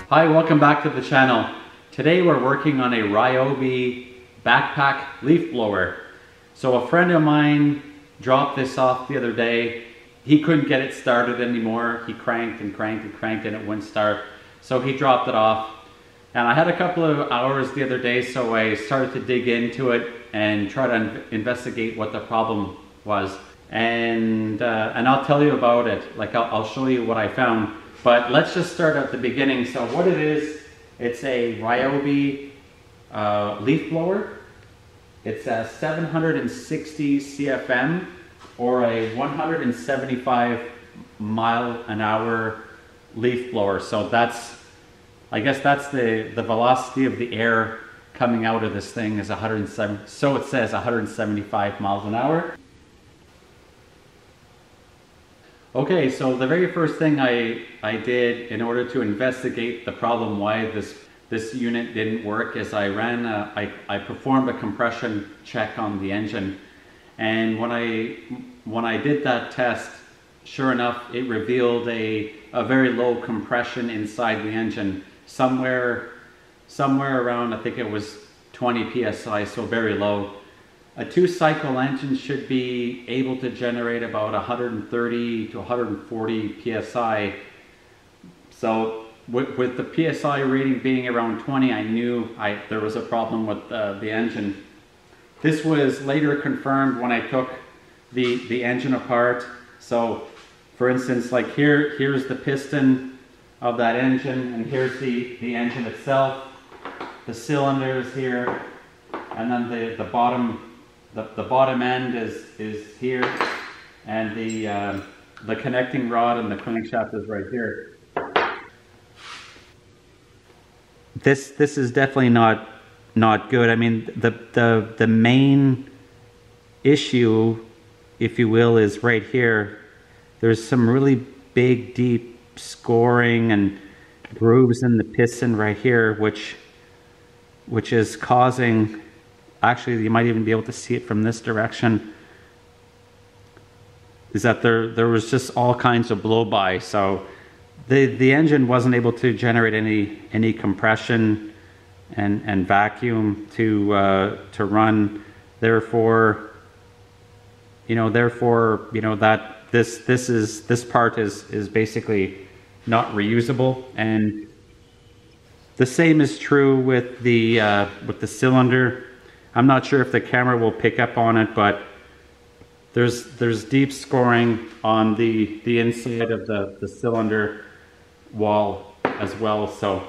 Hi, welcome back to the channel. Today we're working on a RYOBI backpack leaf blower. So a friend of mine dropped this off the other day. He couldn't get it started anymore. He cranked and cranked and cranked and it wouldn't start. So he dropped it off. And I had a couple of hours the other day, so I started to dig into it and try to investigate what the problem was. And I'll tell you about it. Like I'll show you what I found. But let's just start at the beginning. So what it is, it's a RYOBI leaf blower. It's a 760 CFM or a 175 mile/hour leaf blower. So I guess that's the velocity of the air coming out of this thing is 107. So it says 175 miles an hour. Okay, so the very first thing I did in order to investigate the problem why this unit didn't work is I performed a compression check on the engine, and when I did that test, sure enough, it revealed a very low compression inside the engine, somewhere around, I think it was 20 psi, so very low. A 2-cycle engine should be able to generate about 130 to 140 psi. So with the psi rating being around 20, I knew there was a problem with the engine. This was later confirmed when I took the engine apart. So for instance, like here's the piston of that engine, and here's the engine itself. The cylinders here, and then the bottom end is here, and the connecting rod and the crankshaft is right here. This is definitely not good. I mean, the main issue, if you will, is right here. There's some really big, deep scoring and grooves in the piston right here, which is causing. Actually, you might even be able to see it from this direction, is that there was just all kinds of blow-by. So the engine wasn't able to generate any compression and vacuum to run. Therefore, that this part is basically not reusable. And the same is true with the cylinder. I'm not sure if the camera will pick up on it, but there's deep scoring on the inside of the cylinder wall as well. So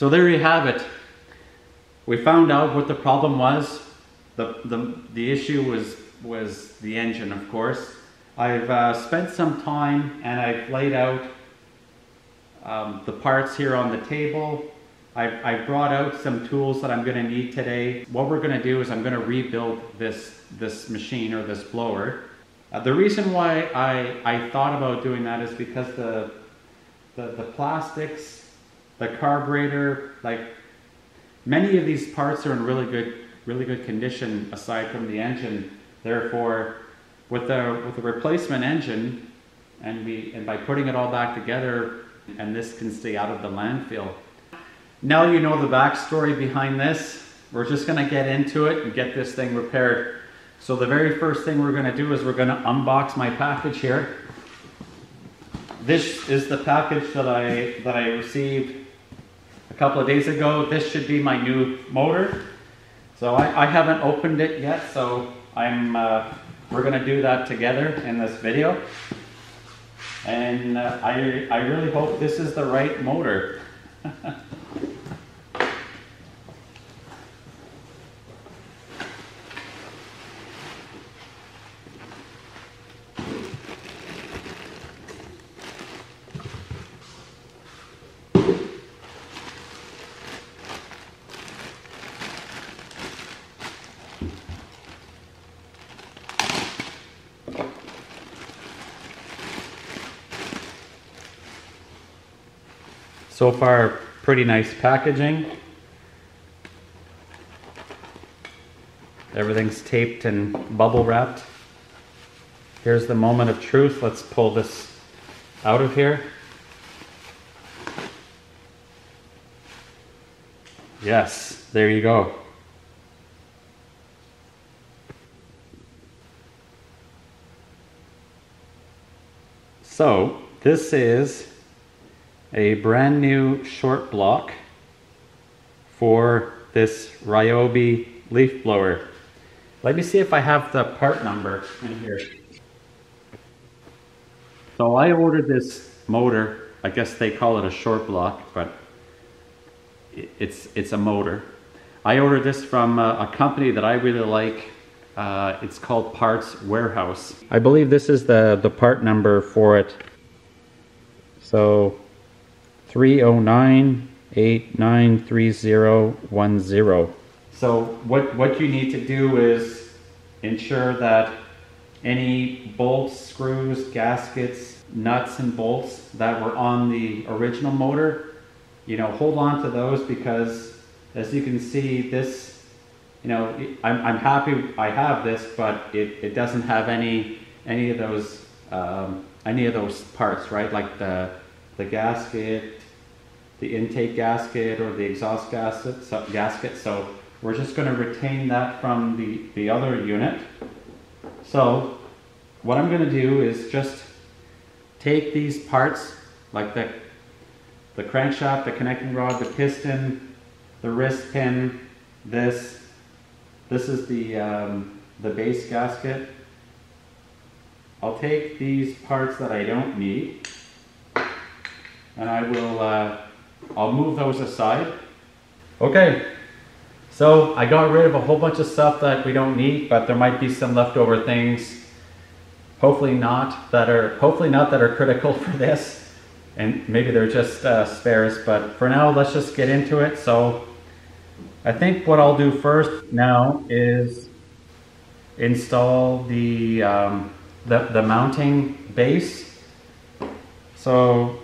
there you have it. We found out what the problem was. The issue was the engine, of course. I've spent some time and I've laid out the parts here on the table. I brought out some tools that I'm going to need today. What we're going to do is I'm going to rebuild this machine or this blower. The reason why I thought about doing that is because the plastics, the carburetor, like many of these parts are in really good condition aside from the engine. Therefore, with the replacement engine and by putting it all back together, and this can stay out of the landfill. Now you know the backstory behind this. We're just going to get into it and get this thing repaired. So the very first thing we're going to do is we're going to unbox my package here. This is the package that I received a couple of days ago. This should be my new motor. So I haven't opened it yet, so we're going to do that together in this video. And I really hope this is the right motor. So far, pretty nice packaging. Everything's taped and bubble wrapped. Here's the moment of truth. Let's pull this out of here. Yes, there you go. So this is a brand new short block for this RYOBI leaf blower. Let me see if I have the part number in here. So I ordered this motor. I guess they call it a short block, but it's a motor. I ordered this from a company that I really like. It's called Parts Warehouse. I believe this is the part number for it. So 309893010. So what you need to do is ensure that any bolts, screws, gaskets, nuts and bolts that were on the original motor, you know, hold on to those, because as you can see, this, you know, I'm happy I have this, but it doesn't have any of those parts, right? Like the gasket, the intake gasket, or the exhaust gasket. So we're just going to retain that from the other unit. So what I'm going to do is just take these parts, like the crankshaft, the connecting rod, the piston, the wrist pin, this is the base gasket. I'll take these parts that I don't need, and I will I'll move those aside. Okay, so I got rid of a whole bunch of stuff that we don't need, but there might be some leftover things. Hopefully not that are critical for this, and maybe they're just spares. But for now, let's just get into it. So I think what I'll do first now is install the mounting base. So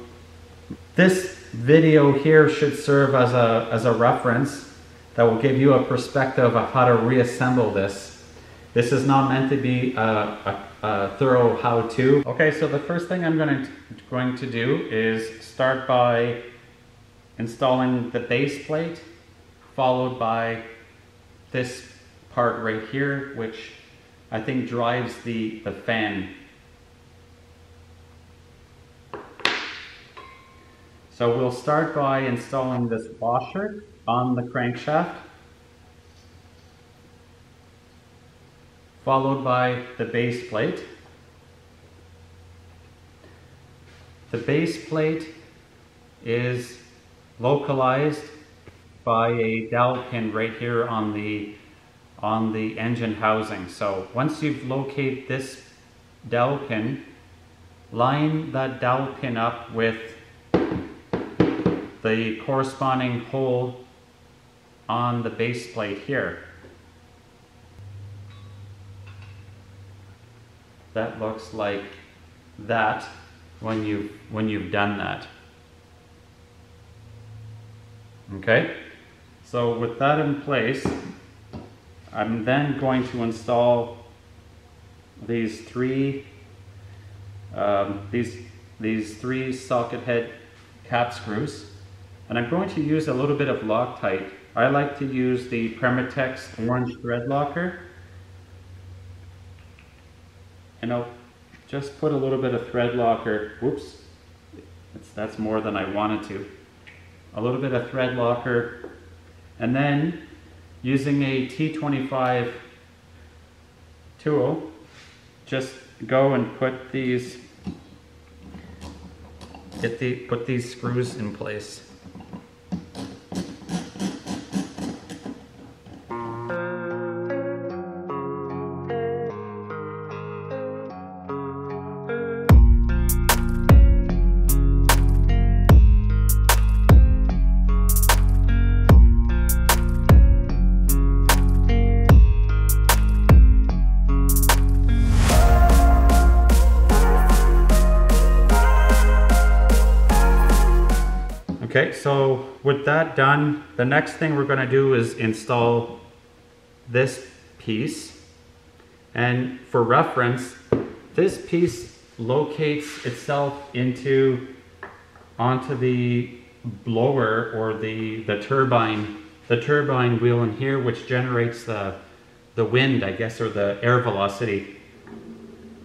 this video here should serve as a reference that will give you a perspective of how to reassemble this. This is not meant to be a thorough how-to. Okay, so the first thing I'm going to do is start by installing the base plate, followed by this part right here, which I think drives the fan. So we'll start by installing this washer on the crankshaft, followed by the base plate. The base plate is localized by a dowel pin right here on the engine housing. So once you've located this dowel pin, line that dowel pin up with the corresponding hole on the base plate here. That looks like that when you've done that. Okay, so with that in place, I'm then going to install these three socket head cap screws, and I'm going to use a little bit of Loctite. I like to use the Permatex orange thread locker, and I'll just put a little bit of thread locker. Whoops, that's more than I wanted to. A little bit of thread locker, and then using a T25 tool, just go and put these screws in place. Okay, so with that done, the next thing we're going to do is install this piece. And for reference, this piece locates itself onto the blower or the turbine the turbine wheel in here, which generates the wind, I guess, or the air velocity.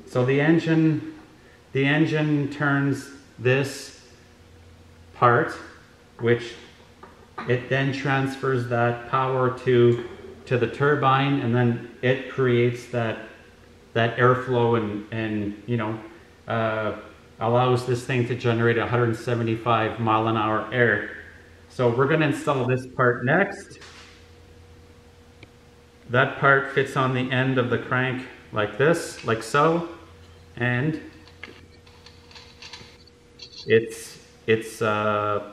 So the engine turns this part, which it then transfers that power to the turbine, and then it creates that airflow and you know, allows this thing to generate 175 mile an hour air. So we're going to install this part next. That part fits on the end of the crank like this, like so, and it's a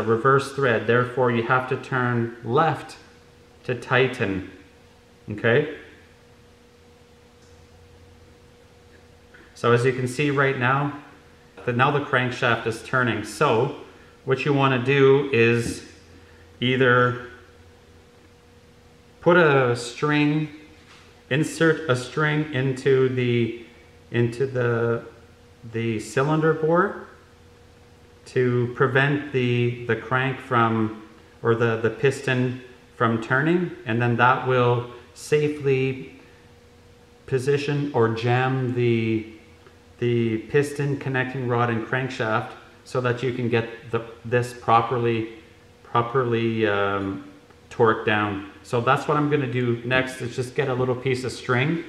reverse thread. Therefore, you have to turn left to tighten. Okay. So as you can see right now, now the crankshaft is turning. So what you want to do is either put a string, insert a string into the cylinder bore to prevent the crank from, or the piston from turning, and then that will safely position or jam the piston, connecting rod, and crankshaft so that you can get this properly torqued down. So that's what I'm going to do next, is just get a little piece of string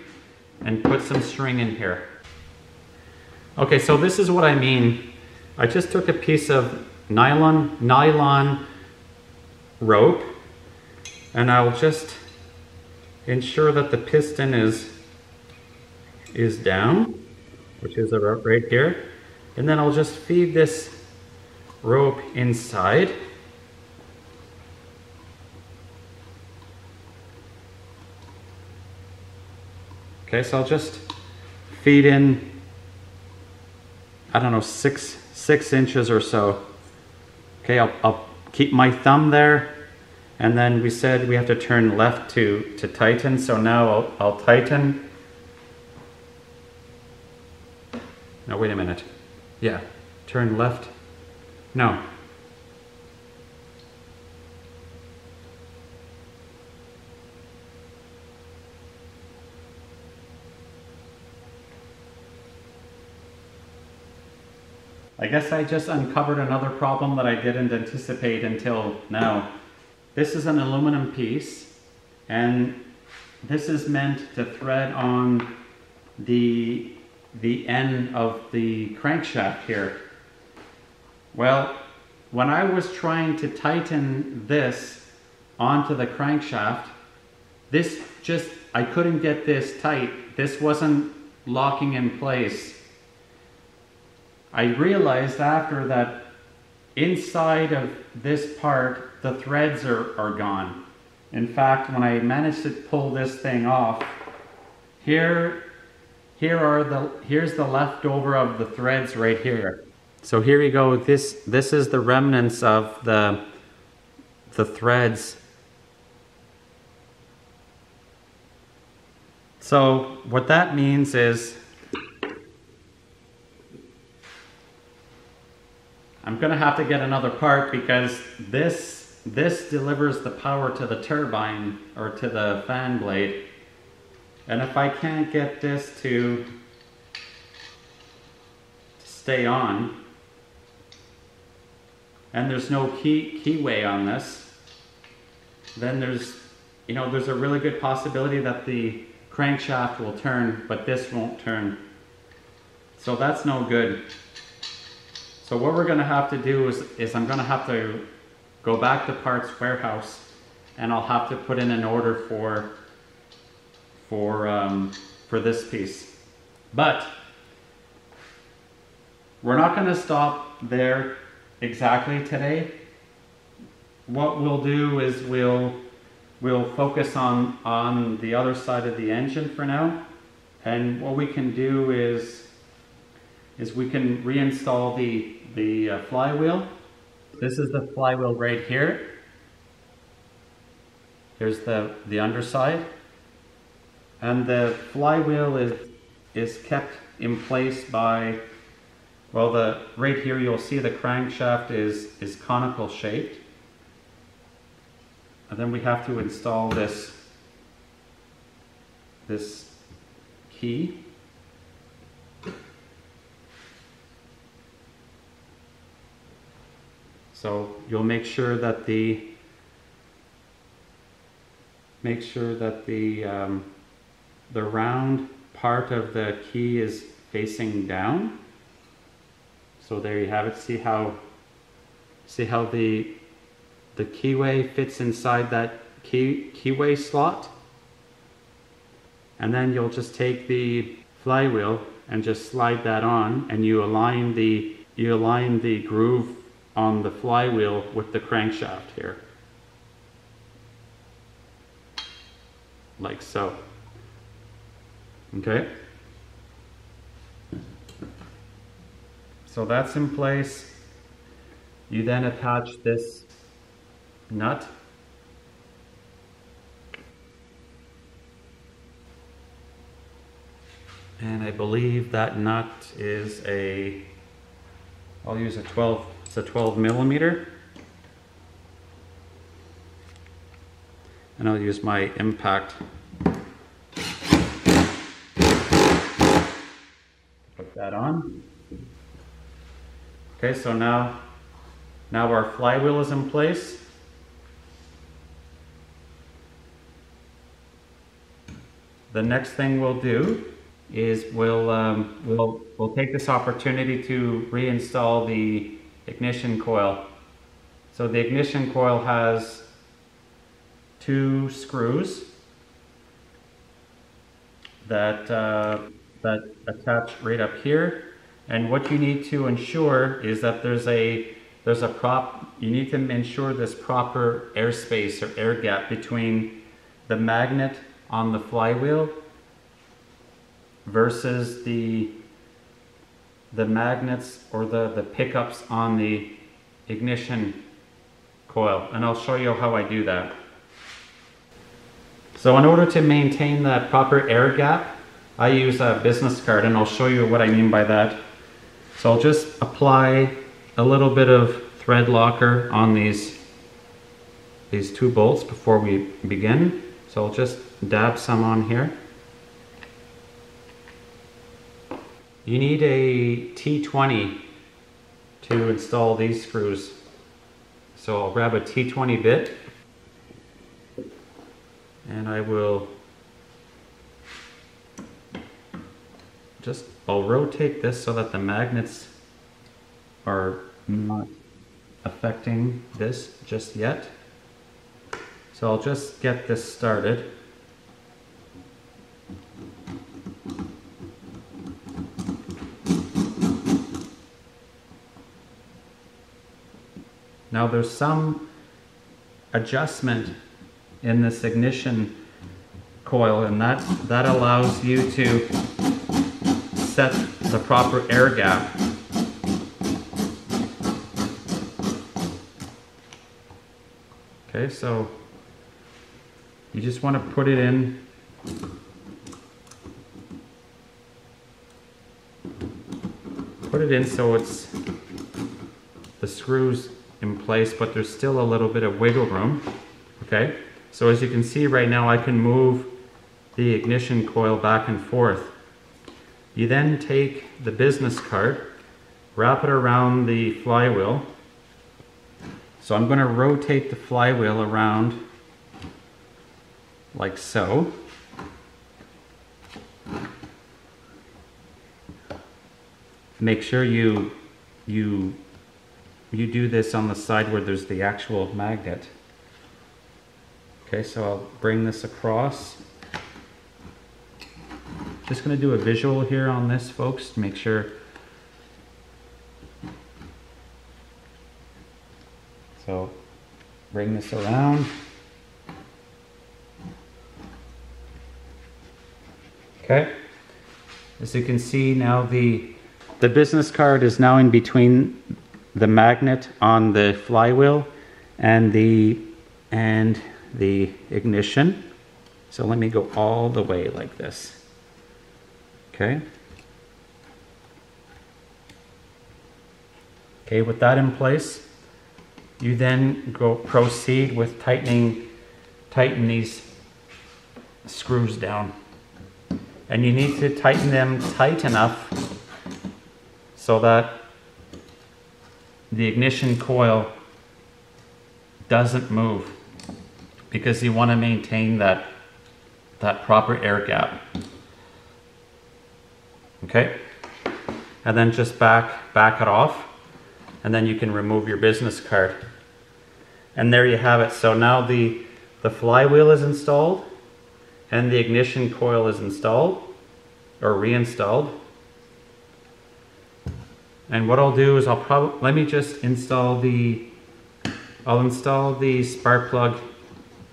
and put some string in here. Okay, so this is what I mean. I just took a piece of nylon rope, and I'll just ensure that the piston is down, which is about right here, and then I'll just feed this rope inside. Okay, so I'll just feed in, I don't know, six inches or so. Okay, I'll keep my thumb there, and then we said we have to turn left to tighten, so now I'll tighten. No, wait a minute. Yeah, turn left. No. I guess I just uncovered another problem that I didn't anticipate until now. This is an aluminum piece, and this is meant to thread on the end of the crankshaft here. Well, when I was trying to tighten this onto the crankshaft, I couldn't get this tight. This wasn't locking in place. I realized after that inside of this part, the threads are gone. In fact, when I managed to pull this thing off, here's the leftover of the threads right here. So here you go. This is the remnants of the threads. So what that means is I'm going to have to get another part, because this delivers the power to the turbine or to the fan blade. And if I can't get this to stay on, and there's no keyway on this, then there's a really good possibility that the crankshaft will turn, but this won't turn. So that's no good. So what we're going to have to do is I'm going to have to go back to Parts Warehouse, and I'll have to put in an order for this piece. But we're not going to stop there exactly today. What we'll do is we'll focus on the other side of the engine for now, and what we can do is we can reinstall the flywheel. This is the flywheel right here. Here's the underside, and the flywheel is kept in place by, well, right here you'll see the crankshaft is conical shaped, And then we have to install this key. So you'll make sure that the round part of the key is facing down. So there you have it. See how the keyway fits inside that keyway slot? And then you'll just take the flywheel and just slide that on, and you align the groove on the flywheel with the crankshaft here. Like so. Okay? So that's in place. You then attach this nut. And I believe that nut is I'll use it's a 12 millimeter. And I'll use my impact. Put that on. Okay, so now our flywheel is in place. The next thing we'll do is we'll take this opportunity to reinstall the ignition coil. So the ignition coil has 2 screws that attach right up here. And what you need to ensure is that you need to ensure this proper airspace or air gap between the magnet on the flywheel versus the magnets or the pickups on the ignition coil. And I'll show you how I do that. So in order to maintain that proper air gap, I use a business card, and I'll show you what I mean by that. So I'll just apply a little bit of thread locker on these 2 bolts before we begin. So I'll just dab some on here. You need a T20 to install these screws. So I'll grab a T20 bit, and I'll rotate this so that the magnets are not affecting this just yet. So I'll just get this started. Now there's some adjustment in this ignition coil, and that allows you to set the proper air gap. Okay, so you just want to put it in. Put it in so it's the screws in place, but there's still a little bit of wiggle room. Okay, so as you can see right now, I can move the ignition coil back and forth. You then take the business card, wrap it around the flywheel. So I'm going to rotate the flywheel around like so. Make sure you do this on the side where there's the actual magnet. Okay, so I'll bring this across. Just going to do a visual here on this, folks, to make sure. So bring this around. Okay, as you can see now, the business card is now in between the magnet on the flywheel and the ignition. So let me go all the way like this. Okay. Okay, with that in place, you then proceed with tightening tighten these screws down. And you need to tighten them tight enough so that the ignition coil doesn't move, because you want to maintain that proper air gap. Okay? And then just back it off, and then you can remove your business card. And there you have it. So now the flywheel is installed and the ignition coil is installed or reinstalled. And what I'll do is let me just install I'll install the spark plug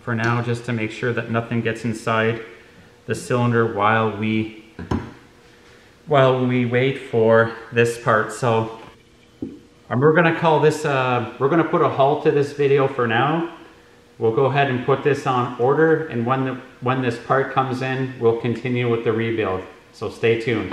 for now, just to make sure that nothing gets inside the cylinder while we wait for this part. So we're gonna call this, we're gonna put a halt to this video for now. We'll go ahead and put this on order, and when this part comes in, we'll continue with the rebuild. So stay tuned.